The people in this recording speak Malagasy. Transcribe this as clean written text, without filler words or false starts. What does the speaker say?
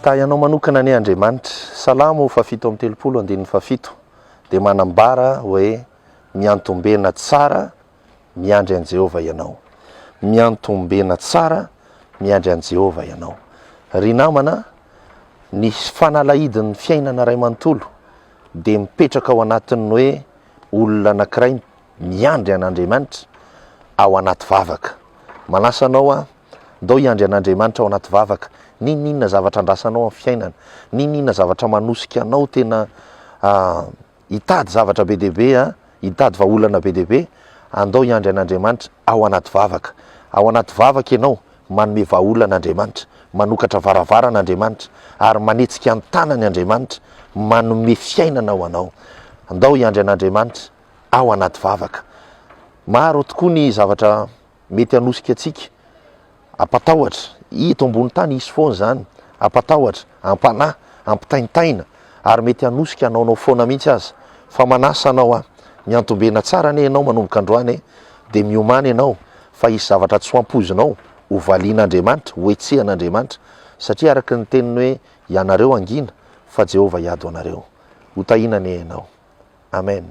Hitay anao manokana ny Andriamanitra. Salamo fafito amin'ny telopolo andininy fafito dia manambara hoe miantombena tsara miandry an' Jehova ianao. Miantombena tsara miandry an' Jehova ianao. Ry namana, ny fanalahidin'ny fiainana ray manontolo dia mipetraka ao anatin'ny hoe olona anankiray miandry an'Andriamanitra ao anaty vavaka. Manasa anao ndao hiandry an'Andriamanitra ao anaty vavaka. Ninona zavatra andrasanao amin'ny fiainana, ninona zavatra manosika anao tena hitady zavatra be deaibe, hitady vahaolana be deaibe, andao hiandry an'Andriamanitra ao anaty vavaka. Ao anaty vavaka ianao manome vahaolan'Andriamanitra, manokatra varavaran'Andriamanitra ary manetsika ny tanany Andriamanitra, manome fiainana ho anao. Andao hiandry an'Andriamanitra ao anaty vavaka. Maro tokoa ny zavatra mety hanosika antsika, ampatahotra, hito ambony tany isy foana zany, ampatahotra, ampanahy, ampitaintaina ary mety hanosika anaonao foana mihitsy aza. Fa manasa anao miantombena tsara ane ianao manomboka androany dia miomany ianao fa isy zavatra tsy ho ampozinao ho valian'Andriamanitra, ho etsehan'Andriamanitra, satria araka ny teniny hoe ianareo angina fa Jehova hiady ho anareo. Ho tahinany ianao. Amen.